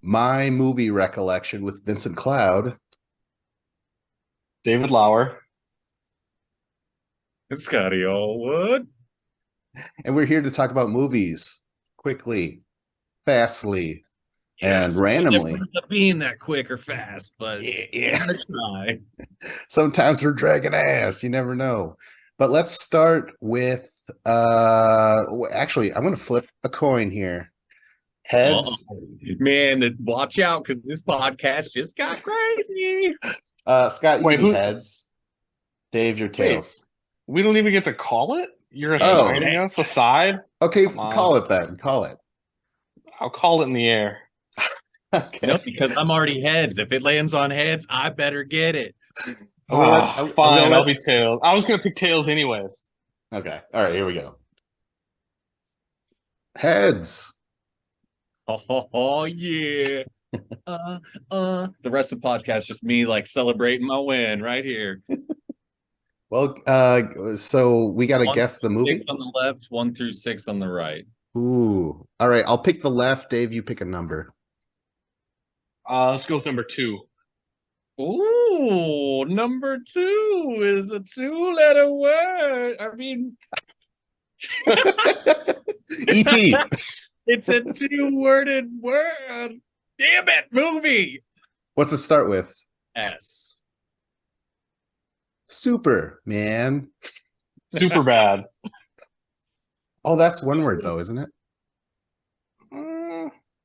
My Movie Recollection with Vincent Cloud. David Lauer. It's Scotty Allwood. And we're here to talk about movies quickly, fastly, and randomly. Never being that quick or fast, but Yeah. I'm gonna try. Sometimes we're dragging ass. You never know. But let's start with actually, I'm gonna flip a coin here. Heads. Man, watch out because this podcast just got crazy. Scott, you Wait, do who? heads. Dave, your Wait, tails. we don't even get to call it? You're Oh. assigning us a side? Okay, Come on. call it then. Call it. I'll call it in the air. Okay. No, because I'm already heads. If it lands on heads, I better get it. Fine, I'll be tails. I was going to pick tails anyways. Okay. All right, here we go. Heads. Oh yeah. The rest of the podcast just me like celebrating my win right here. Well, so we got to 1 guess the through movie. 6 on the left, 1 through 6 on the right. Ooh. All right, I'll pick the left. Dave, you pick a number. Let's go with number 2. Ooh, number 2 is a 2-letter word. I mean, E.T. it's a 2-worded word. Damn it, movie. What's it start with? S. Super, man. Super bad. Oh, that's one word though, isn't it?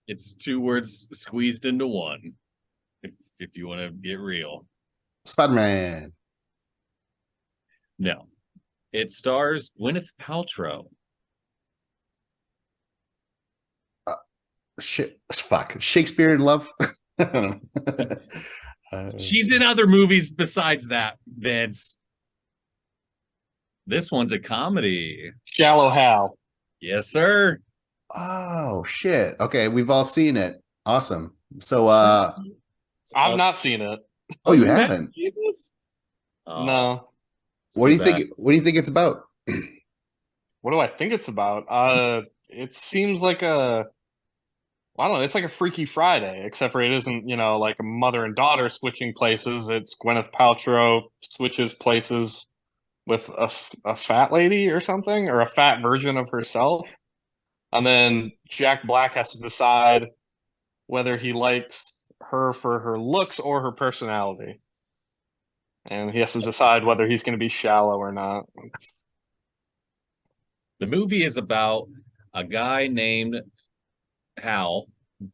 It's 2 words squeezed into one. If you want to get real. Spider-Man. No. It stars Gwyneth Paltrow. Fuck. Shakespeare in Love. She's in other movies besides that, Vince. This one's a comedy. Shallow Hal. Yes, sir. Oh shit. Okay, we've all seen it. Awesome. So I've not seen it. Oh, you haven't? Oh, No. What do you think it's about? What do I think it's about? It seems like I don't know, it's like a Freaky Friday, except for it isn't, like a mother and daughter switching places. It's Gwyneth Paltrow switches places with a fat lady or something, or a fat version of herself. And then Jack Black has to decide whether he likes her for her looks or her personality. And he has to decide whether he's going to be shallow or not. The movie is about a guy named Hal,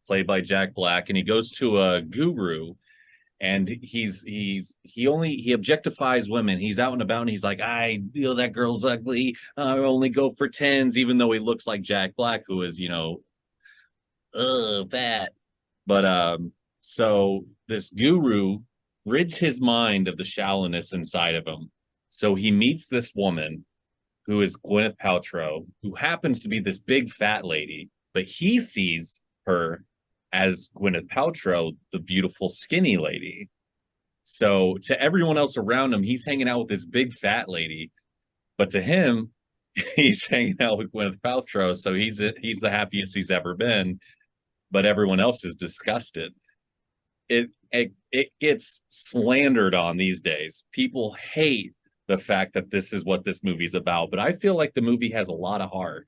played by Jack Black, and he goes to a guru, and he objectifies women. He's out and about, and he's like, I feel that girl's ugly. I only go for tens, even though he looks like Jack Black, who is, fat. But so this guru rids his mind of the shallowness inside of him. So he meets this woman who is Gwyneth Paltrow, who happens to be this big fat lady, but he sees her as Gwyneth Paltrow, the beautiful skinny lady. So to everyone else around him, he's hanging out with this big fat lady, but to him, he's hanging out with Gwyneth Paltrow, so he's the happiest he's ever been, but everyone else is disgusted. It gets slandered on these days. People hate the fact that this is what this movie's about, but I feel like the movie has a lot of heart.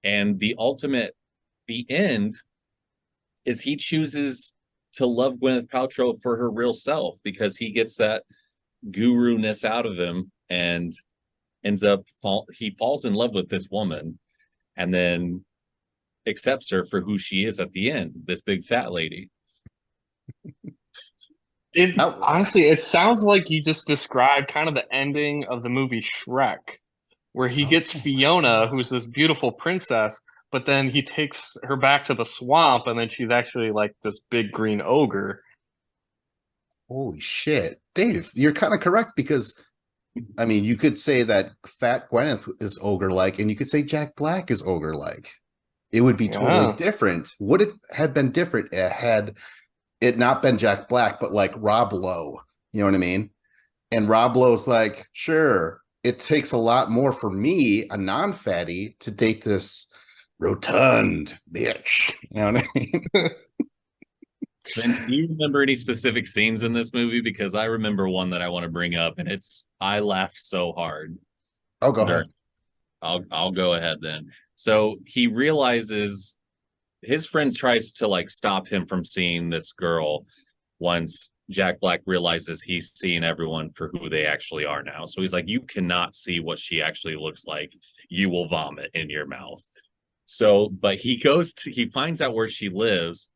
And the end is he chooses to love Gwyneth Paltrow for her real self because he gets that guru-ness out of him and he falls in love with this woman and then accepts her for who she is at the end, this big fat lady. Honestly, it sounds like you just described kind of the ending of the movie Shrek, where he gets Fiona, who's this beautiful princess, but then he takes her back to the swamp, and then she's actually like this big green ogre. Holy shit. Dave, you're kind of correct because, I mean, you could say that Fat Gwyneth is ogre-like, and you could say Jack Black is ogre-like. It would be totally different. Would it have been different had it not been Jack Black, but like Rob Lowe? You know what I mean? And Rob Lowe's like, sure, it takes a lot more for me, a non-fatty, to date this rotund bitch. You know what I mean? Vince, do you remember any specific scenes in this movie? Because I remember one that I want to bring up, and I laughed so hard. Oh, go ahead. during- I'll go ahead then. So he realizes his friend tries to like stop him from seeing this girl once Jack Black realizes he's seeing everyone for who they actually are now. So he's like, you cannot see what she actually looks like. You will vomit in your mouth. So, but he finds out where she lives.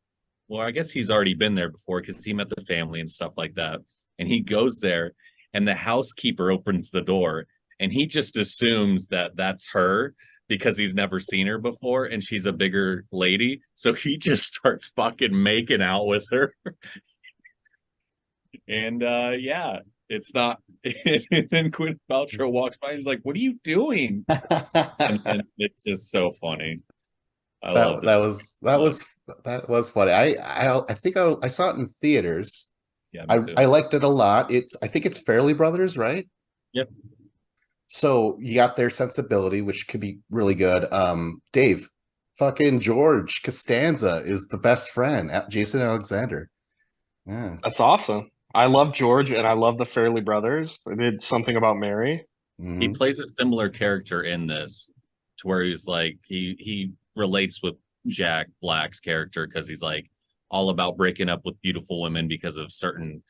Well, I guess he's already been there before because he met the family and stuff like that. And he goes there, and the housekeeper opens the door, and he just assumes that that's her because he's never seen her before and she's a bigger lady. So he just starts fucking making out with her. And yeah, it's not. And then Gwyneth Paltrow walks by. He's like, "What are you doing?" And it's just so funny. I love this. That was funny. I think I saw it in theaters. Yeah, me too. I liked it a lot. I think it's Fairley Brothers, right? Yep. So you got their sensibility, which could be really good. Dave, fucking George Costanza is the best friend, Jason Alexander. Yeah. That's awesome. I love George and I love the Fairley Brothers. They did something about Mary. He Mhm. plays a similar character in this, to where he's like he relates with Jack Black's character because he's like all about breaking up with beautiful women because of certain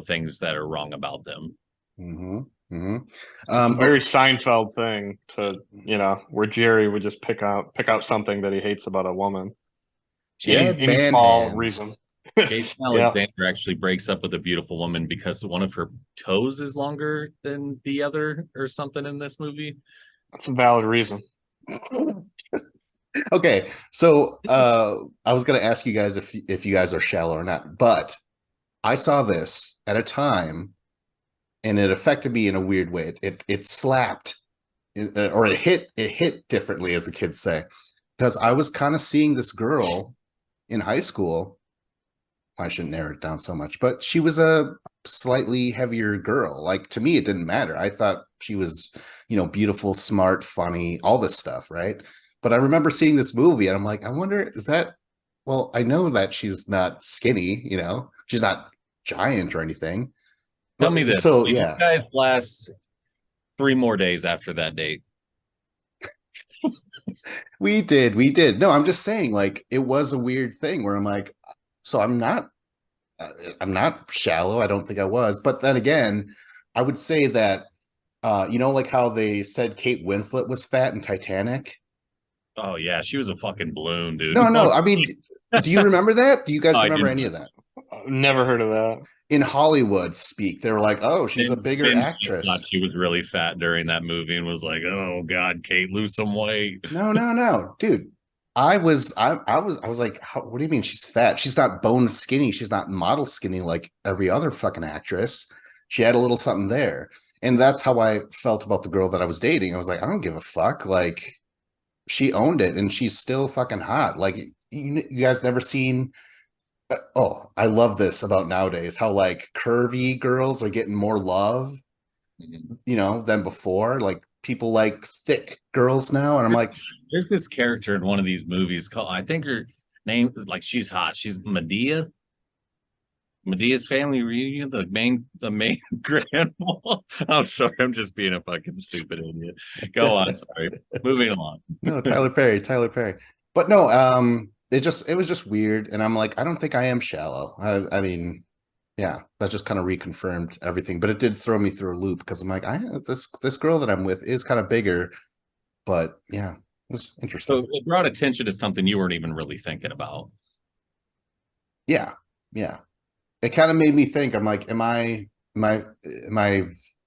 things that are wrong about them. Mm-hmm. Mm-hmm. It's a very Seinfeld thing to, where Jerry would just pick out something that he hates about a woman. She Any had any man small hands. reason. Jason Yeah, Alexander actually breaks up with a beautiful woman because one of her toes is longer than the other or something in this movie. that's a valid reason. Okay, so I was gonna ask you guys if you guys are shallow or not, but I saw this at a time, and it affected me in a weird way. It slapped, or it hit differently, as the kids say, because I was kind of seeing this girl in high school. I shouldn't narrow it down so much, but she was a slightly heavier girl. Like, to me, it didn't matter. I thought she was, beautiful, smart, funny, all this stuff, right? But I remember seeing this movie and I'm like, I wonder, is that, well, I know that she's not skinny, she's not giant or anything. Tell me But this: so did you yeah, guys last 3 more days after that date? we did. No, I'm just saying, like, it was a weird thing where I'm like, so I'm not shallow. I don't think I was. But then again, I would say that like how they said Kate Winslet was fat in Titanic. Oh yeah, she was a fucking balloon, dude. No, no. I mean, do you remember that? Do you guys I remember didn't. any of that? Never heard of that. In Hollywood speak, they were like, "Oh, she's a bigger Vince just actress." thought she was really fat during that movie and was like, "Oh God, Kate, lose some weight." No, no, no, dude. I was like, what do you mean she's fat? She's not bone skinny. She's not model skinny like every other fucking actress. She had a little something there. And that's how I felt about the girl that I was dating. I was like, I don't give a fuck. Like, she owned it and she's still fucking hot. Like, you guys never seen oh, I love this about nowadays, how like curvy girls are getting more love, Mhm. than before. Like, people like thick girls now. And I'm like, There's this character in one of these movies called, I think her name, like she's hot. She's Medea. Medea's Family Reunion, the main grandma. I'm sorry, I'm just being a fucking stupid idiot. Go on, sorry. Moving along. no, Tyler Perry, Tyler Perry. But no, it was just weird. And I'm like, I don't think I am shallow. I mean, yeah, that just kind of reconfirmed everything. But it did throw me through a loop because I'm like, this girl that I'm with is kind of bigger. But yeah, it was So interesting. it brought attention to something you weren't even really thinking about. Yeah, yeah. It kind of made me think. I'm like, am I, am I,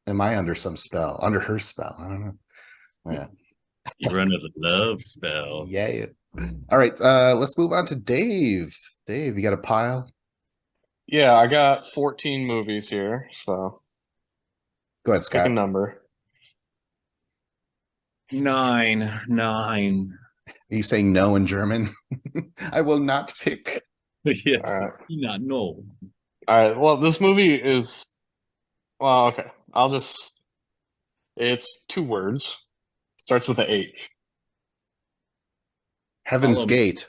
am I under some spell, under her spell? I don't know. Yeah, You were under the love spell. yeah. All right, let's move on to Dave. Dave, you got a pile? Yeah, I got 14 movies here, so Go ahead, pick a Scott. number. 9. Are you saying no in German? I will not pick. All Yes. right. Not no. All right. Well, this movie is, well, okay. It's 2 words. Starts with an H. Heaven's Follow me. Gate.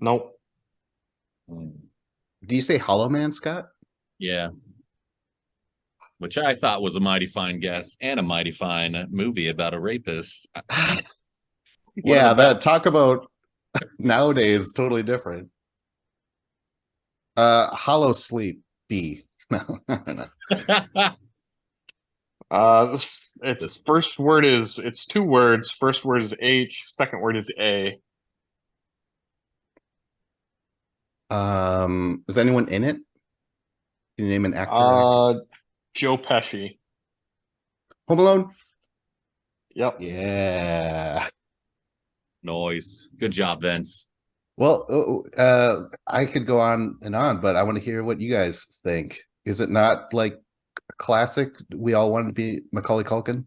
Nope. Do you say Hollow Man, Scott? Yeah. Which I thought was a mighty fine guess and a mighty fine movie about a rapist. One of Yeah, the that talk about nowadays totally different. Hollow Sleep B. No, no. best. Its first word is it's two words. First word is H. Second word is A. Is anyone in it? Can you name an actor? Uh, Joe Pesci. Home Alone. Yep. Yeah. Noise. Good job, Vince. Well, I could go on, but I want to hear what you guys think. Is it not like a classic? We all want to be Macaulay Culkin.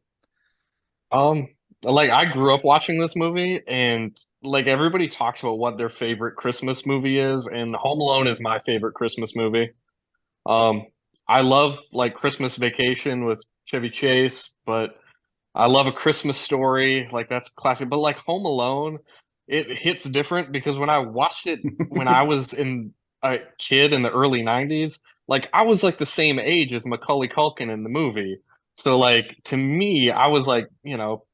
Um, like I grew up watching this movie, and like everybody talks about what their favorite Christmas movie is, and Home Alone is my favorite Christmas movie. Um, I love like Christmas Vacation with Chevy Chase, but I love A Christmas Story, like that's classic. But like Home Alone, it hits different because when I watched it when I was in a kid in the early 90s, like I was like the same age as Macaulay Culkin in the movie. So like to me, I was like,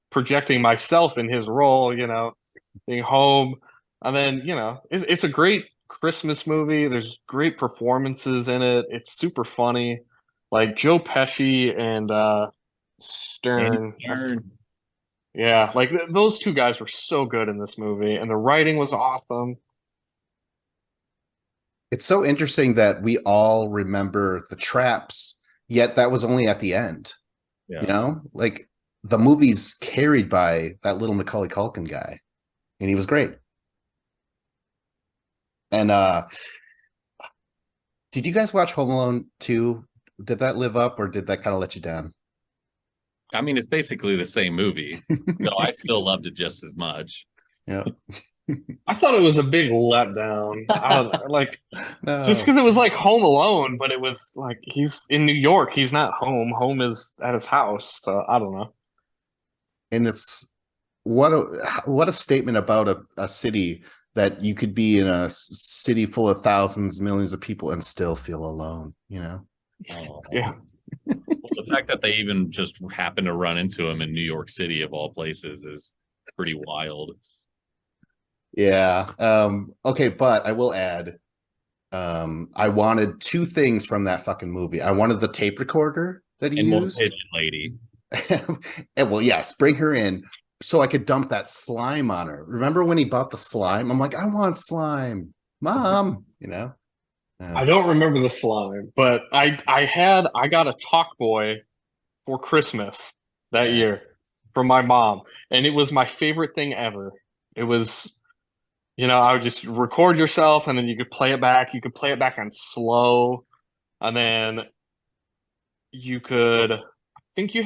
projecting myself in his role, being home. And then, it's a great Christmas movie. There's great performances in it. It's super funny. Like Joe Pesci and Stern. Turn. Yeah, like those two guys were so good in this movie, and the writing was awesome. It's so interesting that we all remember the traps, yet that was only at the end. Yeah. You know, like the movie's carried by that little Macaulay Culkin guy, and he was great. And did you guys watch Home Alone 2? Did that live up, or did that kind of let you down? I mean, it's basically the same movie. So I still loved it just as much. Yeah. I thought it was a big letdown. I don't know, like No. just because it was like Home Alone, but it was like he's in New York. He's not home. Home is at his house. So I don't know. And it's what a statement about a city that you could be in a city full of thousands, millions of people and still feel alone, you know? Oh. Yeah. Well, the fact that they even just happened to run into him in New York City of all places is pretty wild. Yeah. Okay, but I will add, I wanted two things from that fucking movie. I wanted the tape recorder that he And more used. pigeon lady. And well, yes, bring her in so I could dump that slime on her. Remember when he bought the slime? I'm like, I want slime, Mom. You know. I don't remember the slime, but I got a Talk Boy for Christmas that year from my mom, and it was my favorite thing ever. It was, I would just record yourself, and then you could play it back. You could play it back on slow, and then I think you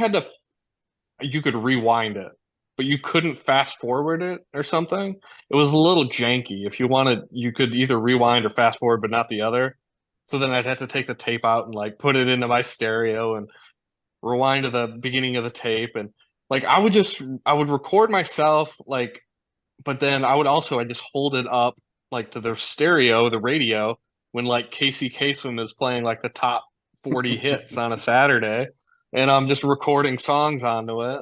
could rewind it, but you couldn't fast forward it or something. It was a little janky. If you wanted, you could either rewind or fast forward, but not the other. So then I'd have to take the tape out and like put it into my stereo and rewind to the beginning of the tape. And like I would record myself like, but then I just hold it up like to the stereo, the radio, when like Casey Kasem is playing like the top 40 hits on a Saturday, and I'm just recording songs onto it.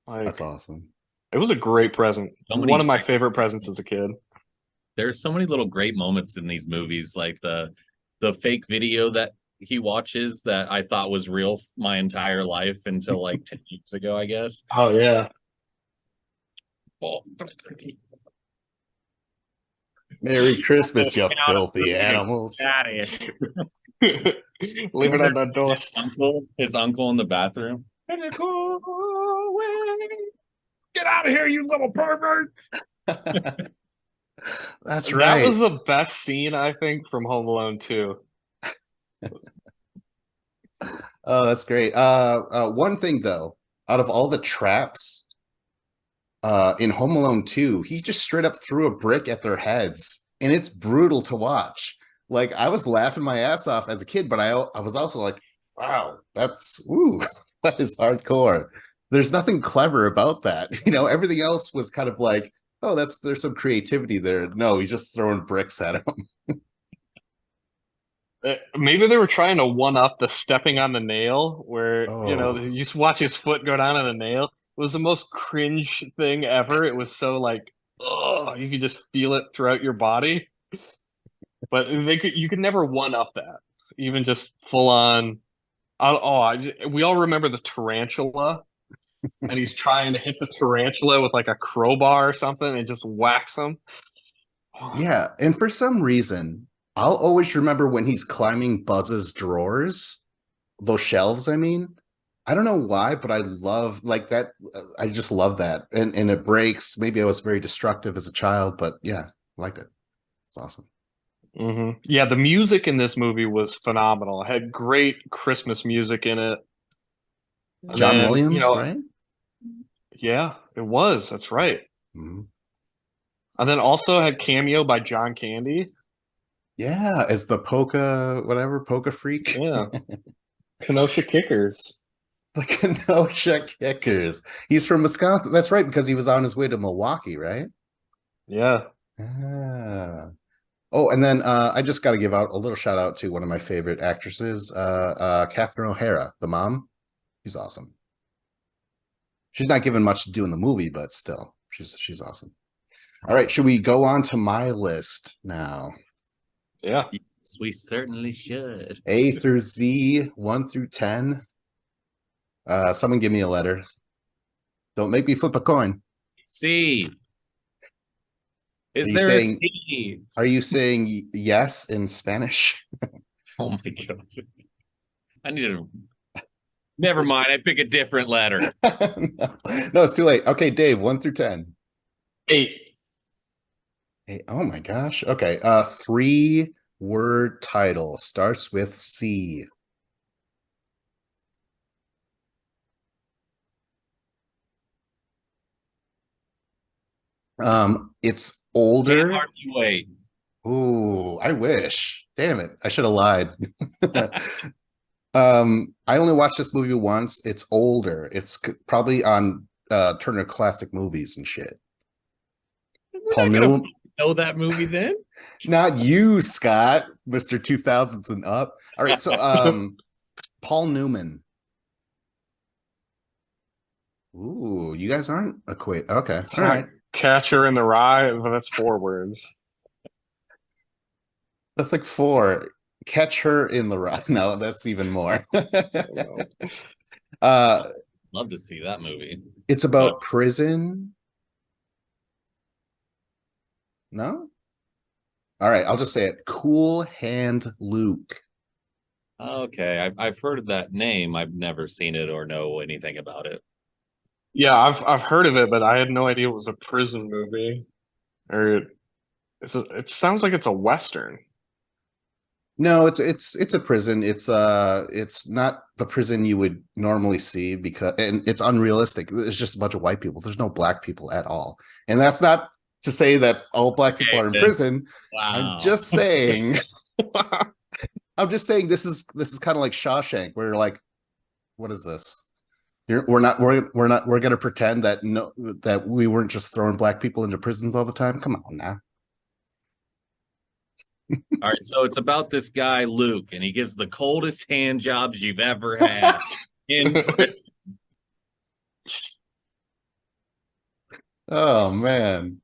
That's Like awesome. it was a great present. So One many of my favorite presents as a kid. There's so many little great moments in these movies, like the fake video that he watches that I thought was real my entire life until like 10 years ago, I guess. Oh yeah. Oh. Merry Christmas, you filthy animals. Out of here. Leave it on the doorstep. His uncle in the bathroom. Get out of here, you little pervert. That's right. That was the best scene, I think, from Home Alone 2. Oh, that's great. One thing though, out of all the traps in Home Alone 2, he just straight up threw a brick at their heads, and it's brutal to watch. Like I was laughing my ass off as a kid, but I was also like, wow, that is hardcore. There's nothing clever about that. Everything else was kind of like, oh, there's some creativity there. No, he's just throwing bricks at him. Maybe they were trying to one up the stepping on the nail, where Oh, you just watch his foot go down on the nail. It was the most cringe thing ever. It was so like, oh, you could just feel it throughout your body. But you could never one up that, even just full on. We all remember the tarantula, and he's trying to hit the tarantula with like a crowbar or something, and just whacks him. yeah. And for some reason, I'll always remember when he's climbing Buzz's drawers, those shelves, I mean. I don't know why, but I love like that. I just love that. And it breaks. Maybe I was very destructive as a child, but yeah, I liked it. It's awesome. Yeah, the music in this movie was phenomenal. It had great Christmas music in it. And John then, Williams, right? yeah, it was. That's right. Mhm. And then also had cameo by John Candy. Yeah, as the polka freak. Yeah. Kenosha Kickers. The Kenosha Kickers. He's from Wisconsin. That's right, because he was on his way to Milwaukee, right? Yeah. Ah. Oh, and then I just got to give out a little shout out to one of my favorite actresses, Catherine O'Hara, the mom. She's awesome. She's not given much to do in the movie, but still, she's awesome. All right, should we go on to my list now? Yeah. Yes, we certainly should. A through Z, 1 through 10. Someone give me a letter. Don't make me flip a coin. C. Is Are you there a saying- C? Are you saying yes in Spanish? Oh my god. I need to. Never mind. I pick a different letter. No, it's too late. Okay, Dave, 1 through 10. 8. Hey, oh my gosh. Okay. 3-word title starts with C. It's older. Can't hardly wait. Ooh, I wish. Damn it. I should have lied. I only watched this movie once. It's older. It's probably on Turner Classic Movies and shit. Paul Newman. Know that movie then? Not you, Scott, Mr. 2000s and up. All right, so Paul Newman. Ooh, you guys aren't acquainted. Okay. It's All not right. Catcher in the Rye, but that's 4 words. That's like 4. Catch her in the rye. No, that's even more. Love to see that movie. It's about prison. No? All right, I'll just say it. Cool Hand Luke. Okay, I've heard of that name. I've never seen it or know anything about it. Yeah, I've heard of it, but I had no idea it was a prison movie. Or it sounds like it's a Western. No, it's a prison. It's not the prison you would normally see and it's unrealistic. It's just a bunch of white people. There's no black people at all. And that's not to say that all black people are in prison. Wow. I'm just saying this is kind of like Shawshank, where you're like, what is this? We're gonna pretend that we weren't just throwing black people into prisons all the time. Come on now. All right, so it's about this guy Luke, and he gives the coldest hand jobs you've ever had in prison. Oh man.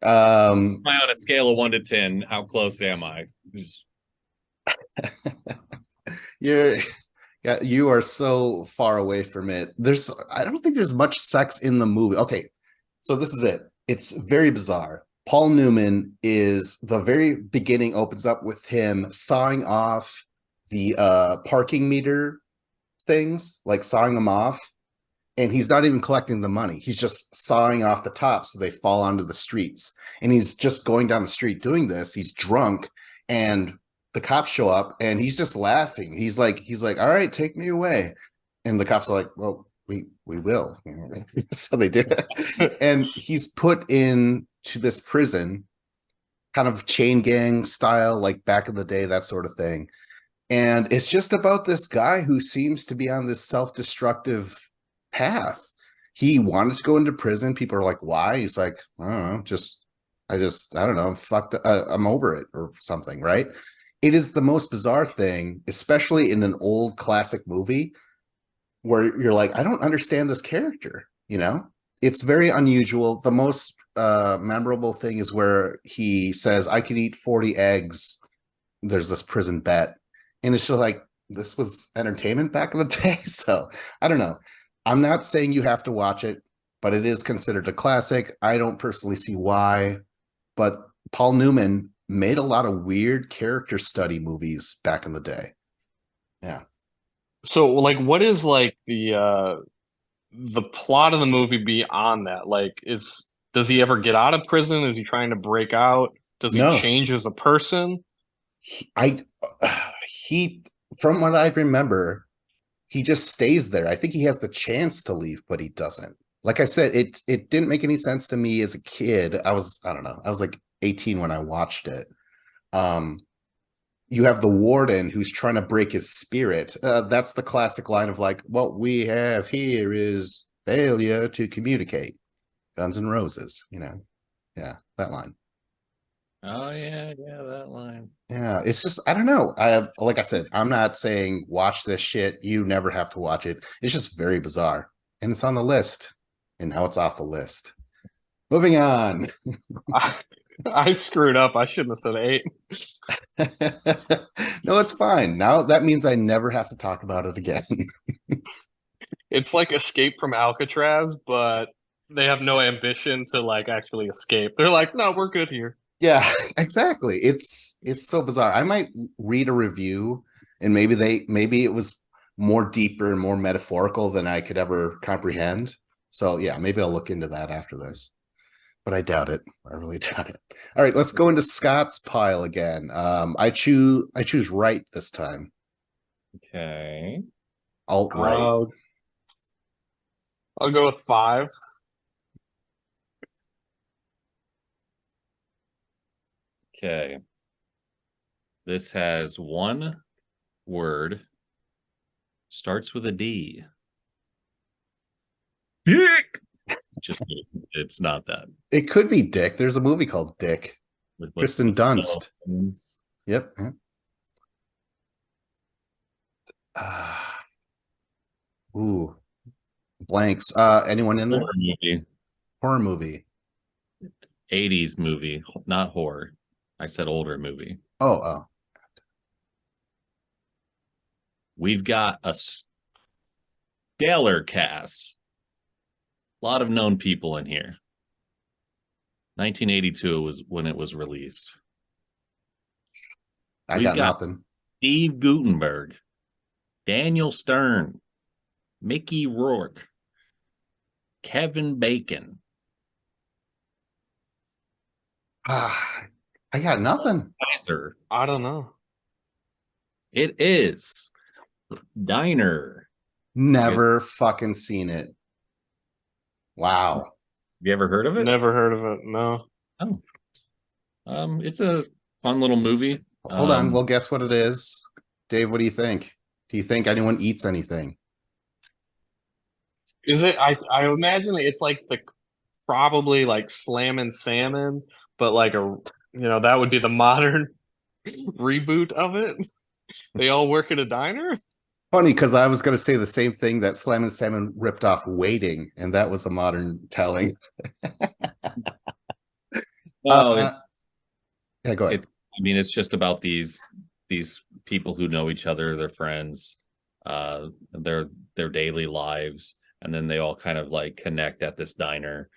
On a scale of 1 to 10, how close am I? You are so far away from it. I don't think there's much sex in the movie. Okay, so this is it. It's very bizarre. Paul Newman is the very beginning opens up with him sawing off the parking meter things, like sawing them off, and he's not even collecting the money. He's just sawing off the top so they fall onto the streets. And he's just going down the street doing this. He's drunk, and the cops show up, and he's just laughing. He's like, all right, take me away. And the cops are like, well, we will. So they do it. And he's put in to this prison, kind of chain gang style, like back in the day, that sort of thing. And it's just about this guy who seems to be on this self-destructive path. He wanted to go into prison. People are like, why? He's like, I don't know, just I don't know. I'm fucked. I'm over it or something, right? It is the most bizarre thing, especially in an old classic movie where you're like, I don't understand this character, you know? It's very unusual. The most memorable thing is where he says, I could eat 40 eggs. There's this prison bet. And it's just like, this was entertainment back in the day. So I don't know. I'm not saying you have to watch it, but it is considered a classic. I don't personally see why, but Paul Newman made a lot of weird character study movies back in the day. Yeah. So like what is like the plot of the movie beyond that? Like does he ever get out of prison? Is he trying to break out? Does he No, change as a person? I he from what I remember, he just stays there. I think he has the chance to leave, but he doesn't. Like I said, it didn't make any sense to me as a kid. I don't know. I was like 18 when I watched it. Um, you have the warden who's trying to break his spirit. That's the classic line of like, what we have here is failure to communicate. Guns N' Roses, you know. Yeah, that line. Oh yeah, that line. Yeah, it's just I don't know. I like I said, I'm not saying watch this shit. You never have to watch it. It's just very bizarre, and it's on the list, and now it's off the list. Moving on. I, I screwed up. I shouldn't have said eight. No, it's fine. Now that means I never have to talk about it again. It's like Escape from Alcatraz, but they have no ambition to like actually escape. They're like, no, we're good here. Yeah, exactly. It's so bizarre. I might read a review, and maybe it was more deeper and more metaphorical than I could ever comprehend. So yeah, maybe I'll look into that after this. But I doubt it. I really doubt it. All right, let's go into Scott's pile again. I choose right this time. Okay. Alt right. I'll go with five. Okay. This has one word, starts with a D. Dick. Just it's not that. It could be Dick. There's a movie called Dick. With Kristen Dunst. Yep. Ooh, blanks. Anyone in there? Horror movie. 80s movie, not horror. I said older movie. Oh. We've got a stellar cast. A lot of known people in here. 1982 was when it was released. I got nothing. Steve Guttenberg, Daniel Stern, Mickey Rourke, Kevin Bacon. I got nothing. I don't know. It is Diner. Never fucking seen it. Wow. Have you ever heard of it? Never heard of it. No. Oh. It's a fun little movie. Hold on, we'll guess what it is. Dave, what do you think? Do you think anyone eats anything? Is it? I imagine it's like probably like Slammin' Salmon, but like that would be the modern reboot of it. They all work at a diner. Funny, because I was going to say the same thing that Slam and Salmon ripped off Waiting, and that was a modern telling. Well, yeah, go ahead. It's just about these people who know each other, they're friends, their daily lives, and then they all kind of like connect at this diner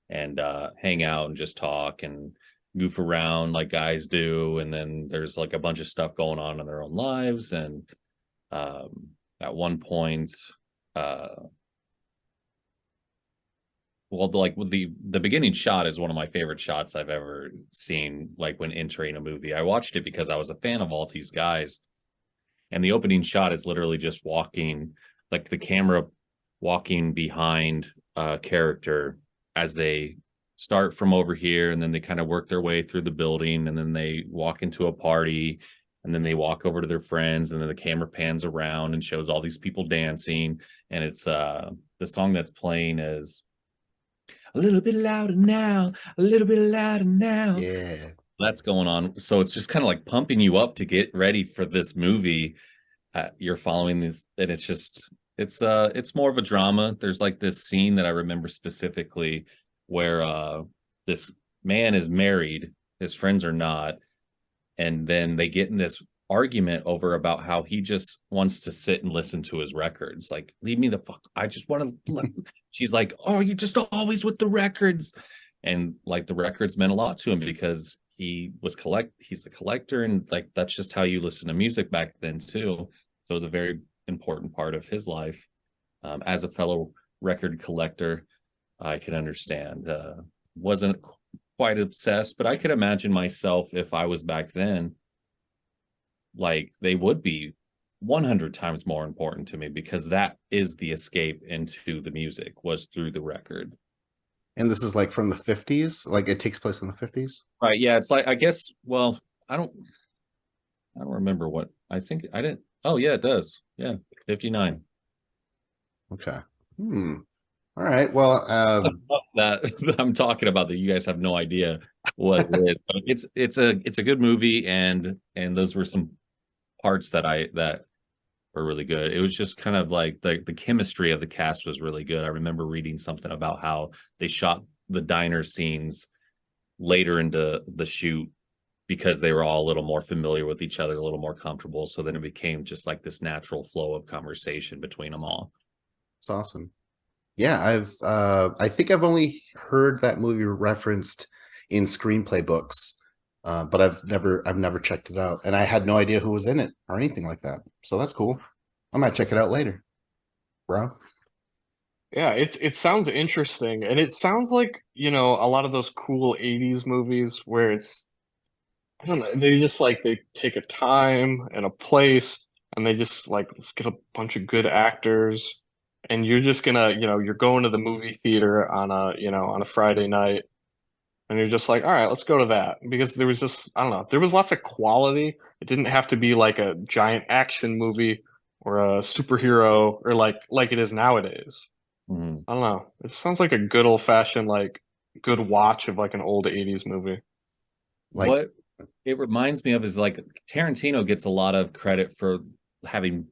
and hang out and just talk and goof around like guys do. And then there's like a bunch of stuff going on in their own lives. And at one point, the beginning shot is one of my favorite shots I've ever seen, like when entering a movie. I watched it because I was a fan of all these guys. And the opening shot is literally just walking, like the camera walking behind a character as they start from over here, and then they kind of work their way through the building, and then they walk into a party, and then they walk over to their friends, and then the camera pans around and shows all these people dancing. And it's the song that's playing is a little bit louder now, a little bit louder now. Yeah. That's going on. So it's just kind of like pumping you up to get ready for this movie. You're following this, and it's more of a drama. There's like this scene that I remember specifically where this man is married, his friends are not, and then they get in this argument over about how he just wants to sit and listen to his records. Like, leave me the fuck. I just want to. She's like, oh, you're just always with the records, and like the records meant a lot to him because he's a collector, and like that's just how you listen to music back then too. So it was a very important part of his life. As a fellow record collector, I can understand. Wasn't quite obsessed, but I could imagine myself if I was back then, like they would be 100 times more important to me because that is the escape into the music was through the record. And this is like from the 50s? Like it takes place in the 50s? Right. Yeah. It's like, I guess, well, I don't remember what I think I didn't. Oh, yeah, it does. Yeah. 59. Okay. All right. Well, That I'm talking about that you guys have no idea what it is. But it's a good movie, and those were some parts that were really good. It was just kind of like the chemistry of the cast was really good. I remember reading something about how they shot the diner scenes later into the shoot because they were all a little more familiar with each other, a little more comfortable. So then it became just like this natural flow of conversation between them all. it's awesome. Yeah, I think I've only heard that movie referenced in screenplay books. But I've never checked it out, and I had no idea who was in it or anything like that. So that's cool. I might check it out later, bro. Yeah, it sounds interesting, and it sounds like, a lot of those cool 80s movies where it's, I don't know, they take a time and a place, and they just like, let's get a bunch of good actors, and you're just gonna, you're going to the movie theater on a Friday night, and you're just like, all right, let's go to that. Because there was just, I don't know, there was lots of quality. It didn't have to be like a giant action movie or a superhero or like it is nowadays. Mhm. I don't know. It sounds like a good old fashioned, like, good watch of like an old 80s movie. Like, What it reminds me of is like Tarantino gets a lot of credit for having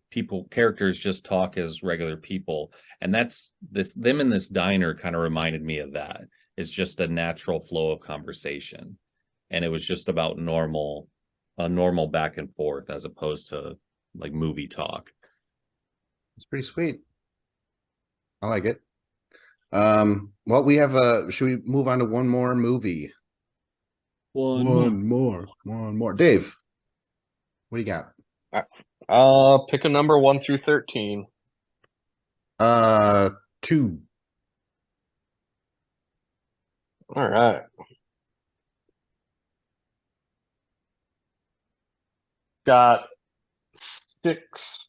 characters just talk as regular people. And that's them in this diner kind of reminded me of that. It's just a natural flow of conversation. And it was just about a normal back and forth as opposed to like movie talk. it's pretty sweet. I like it. Well, should we move on to one more movie? One more. Dave, what do you got? Pick a number 1 through 13. 2. All right. Got six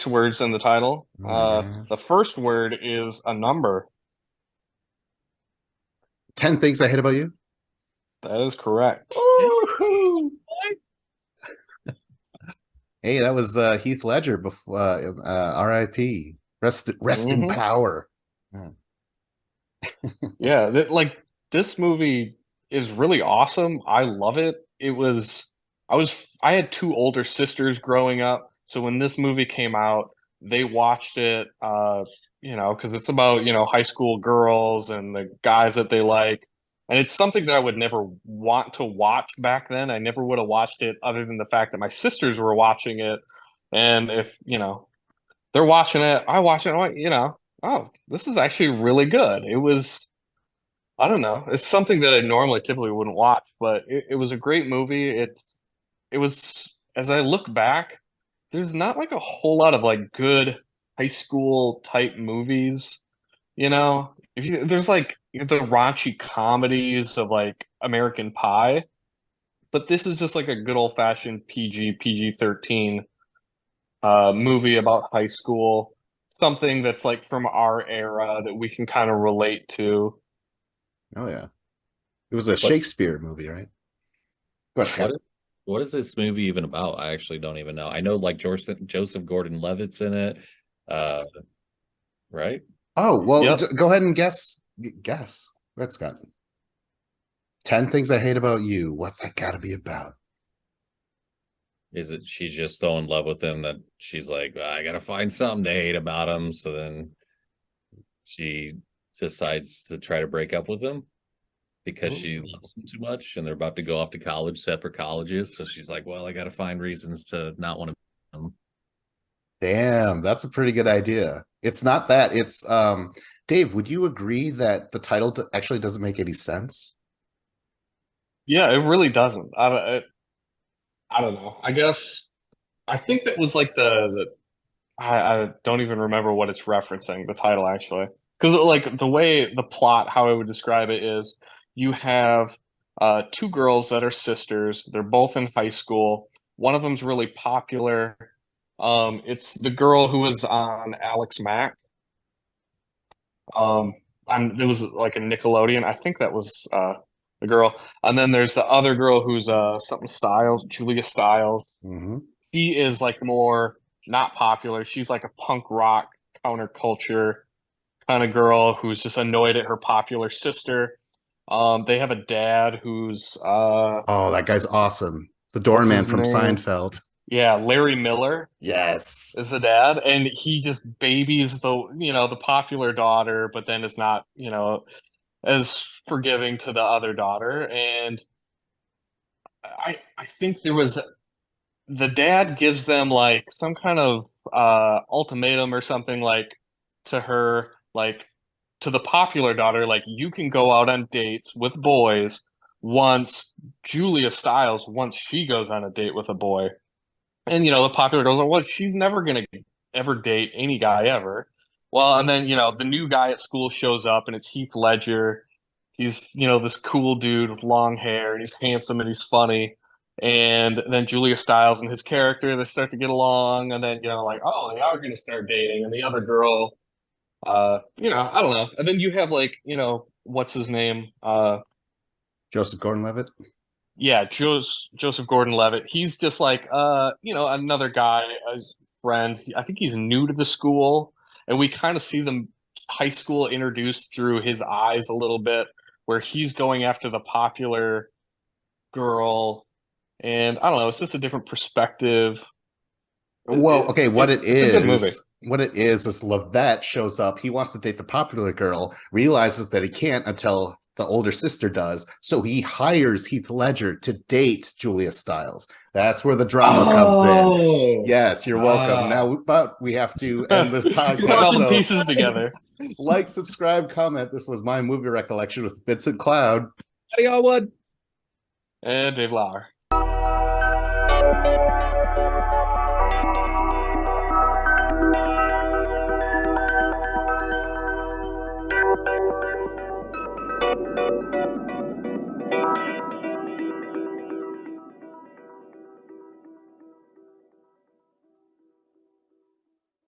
words in the title. Yeah. The first word is a number. 10 Things I Hate About You. That is correct. Hey, that was Heath Ledger before R.I.P. Rest in power. Yeah, like this movie is really awesome. I love it. I had 2 older sisters growing up, so when this movie came out, they watched it, because it's about, high school girls and the guys that they like. And it's something that I would never want to watch back then. I never would have watched it other than the fact that my sisters were watching it. And if, they're watching it, I watch it, and I'm like, oh, this is actually really good. It was, I don't know, it's something that I normally typically wouldn't watch, but it was a great movie. It was, as I look back, there's not like a whole lot of like good high school type movies, there's like the raunchy comedies of like American Pie, but this is just like a good old fashioned PG-13 movie about high school, something that's like from our era that we can kind of relate to. Oh yeah, it was a Shakespeare movie, right? Go ahead, Scott. What is this movie even about? I actually don't even know. I know like Joseph Gordon-Levitt's in it, right? Oh well, Yep. go ahead and guess guess. That's got 10 things I hate about you. What's that got to be about? Is it she's just so in love with him that she's like, I gotta find something to hate about him. So then she decides to try to break up with him because she loves him too much, and they're about to go off to college, separate colleges. So she's like, well, I gotta find reasons to not want to be with him. Damn, that's a pretty good idea. It's not that. It's Dave, would you agree that the title actually doesn't make any sense? Yeah, it really doesn't. I don't know. I guess I think that was like I don't even remember what it's referencing, the title actually. Because like the way the plot, how I would describe it is you have two girls that are sisters. They're both in high school. One of them's really popular. It's the girl who was on Alex Mack. Um, and there was like a Nickelodeon. I think that was the girl. And then there's the other girl who's something Styles, Julia Styles. Mm-hmm. She is like more not popular. She's like a punk rock counterculture kind of girl who's just annoyed at her popular sister. They have a dad who's Oh, that guy's awesome. The what's doorman his from name? Seinfeld. Yeah, Larry Miller Yes. is the dad, and he just babies the popular daughter, but then is not as forgiving to the other daughter. And I think there was the dad gives them like some kind of ultimatum or something like to her, like to the popular daughter, like you can go out on dates with boys once Julia Stiles once she goes on a date with a boy. And the popular girl's like, well, she's never gonna ever date any guy ever. Well, and then the new guy at school shows up, and it's Heath Ledger. He's this cool dude with long hair, and he's handsome and he's funny. And then Julia Stiles and his character, they start to get along, and then like, oh, they are gonna start dating. And the other girl, I don't know. And then you have like, what's his name? Joseph Gordon-Levitt. Yeah, Joseph Gordon-Levitt. He's just like another guy, a friend. I think he's new to the school, and we kind of see them high school introduced through his eyes a little bit, where he's going after the popular girl, and I don't know. It's just a different perspective. Well, okay, It's a good movie. What it is Lavette shows up. He wants to date the popular girl, realizes that he can't until the older sister does. So he hires Heath Ledger to date Julia Stiles. That's where the drama comes in. Yes, you're welcome. Now, but we have to end this podcast. Put all the pieces together. Like, subscribe, comment. This was my movie recollection with Vincent Cloud. Eddie Allwood. And Dave Lauer.